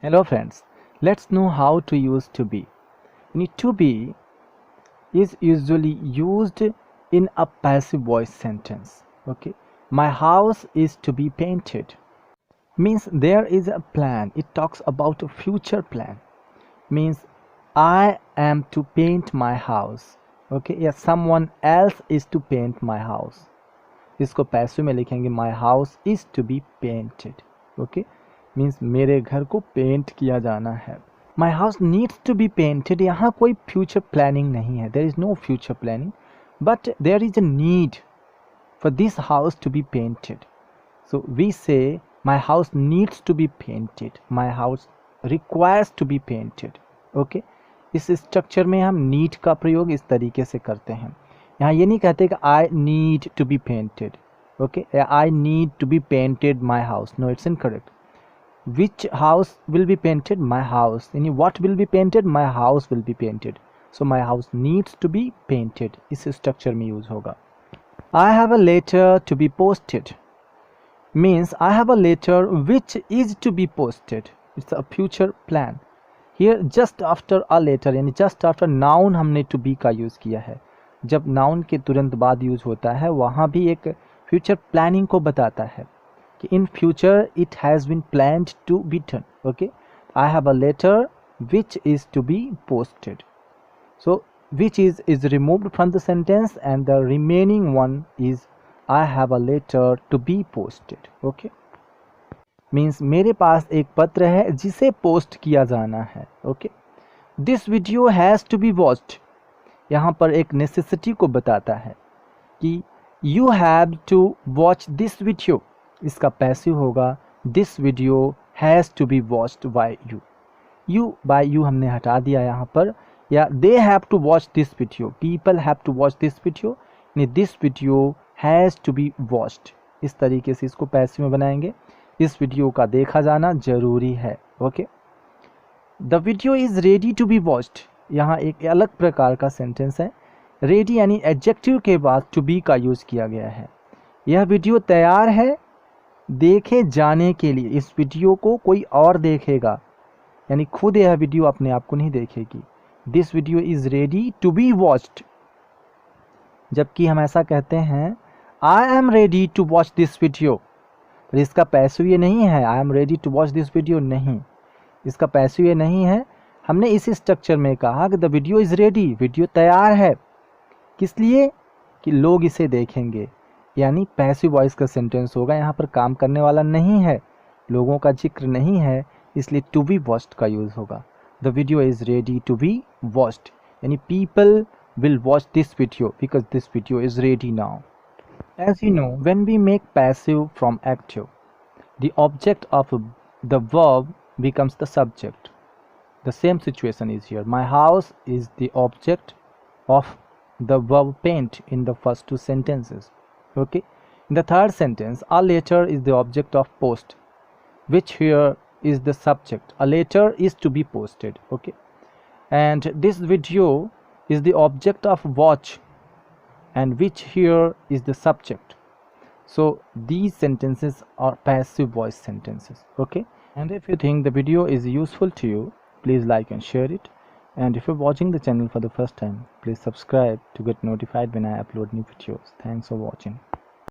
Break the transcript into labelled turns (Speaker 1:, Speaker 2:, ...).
Speaker 1: Hello friends, let's know how to use to be. To be is usually used in a passive voice sentence. Okay, my house is to be painted means there is a plan. It talks about a future plan. Means I am to paint my house. Okay, या someone else is to paint my house. इसको passive में लिखेंगे my house is to be painted. Okay, means मेरे घर को paint किया जाना है. My house needs to be painted. यहाँ कोई फ्यूचर प्लानिंग नहीं है. There is no future planning, but there is a need for this house to be painted. So we say my house needs to be painted. My house requires to be painted. Okay, इस structure में हम need का प्रयोग इस तरीके से करते हैं. यहाँ ये नहीं कहते कि I need to be painted. Okay, I need to be painted my house. No, it's incorrect. Which house will be painted? My house. यानी what will be painted? My house will be painted. So my house needs to be painted. इस structure में use होगा. I have a letter to be posted means I have a letter which is to be posted. It's a future plan. Here just after a letter यानी just after noun हमने to be का use किया है. जब noun के तुरंत बाद use होता है वहाँ भी एक फ्यूचर प्लानिंग को बताता है कि in future it has been planned to be done. Okay, I have a letter which is to be posted. So which is removed from the sentence and the remaining one is I have a letter to be posted. Okay, means मेरे पास एक पत्र है जिसे post किया जाना है. Okay, this video has to be watched. यहाँ पर एक नेसेसिटी को बताता है कि you have to watch this video. इसका पैसिव होगा this video has to be watched by you. You by you हमने हटा दिया यहाँ पर. या they have to watch this video, people have to watch this video, यानी this video has to be watched. इस तरीके से इसको पैसिव में बनाएंगे. इस वीडियो का देखा जाना जरूरी है. Okay, the video is ready to be watched. यहाँ एक अलग प्रकार का सेंटेंस है. रेडी यानी एडजेक्टिव के बाद टू बी का यूज़ किया गया है. यह वीडियो तैयार है देखे जाने के लिए. इस वीडियो को कोई और देखेगा, यानी खुद यह वीडियो अपने आप को नहीं देखेगी. This video is ready to be watched. जबकि हम ऐसा कहते हैं I am ready to watch this video, पर इसका पैसिव ये नहीं है. I am ready to watch this video नहीं, इसका पैसिव ये नहीं है. हमने इसी स्ट्रक्चर में कहा कि the video is ready, video तैयार है. किस लिए? कि लोग इसे देखेंगे, यानी पैसिव वॉइस का सेंटेंस होगा. यहाँ पर काम करने वाला नहीं है, लोगों का जिक्र नहीं है, इसलिए टू बी वॉच्ड का यूज़ होगा. The video is ready to be watched, यानी people will watch this video because this video is ready now. As you know, when we make passive from active, the object of the verb becomes the subject. The same situation is here. My house is the object of the verb paint in the first two sentences. Okay, in the third sentence, a letter is the object of post, which here is the subject. A letter is to be posted. Okay, and this video is the object of watch, and which here is the subject. So these sentences are passive voice sentences. Okay, and if you think the video is useful to you, please like and share it. And if you're watching the channel for the first time, please subscribe to get notified when I upload new videos. Thanks for watching.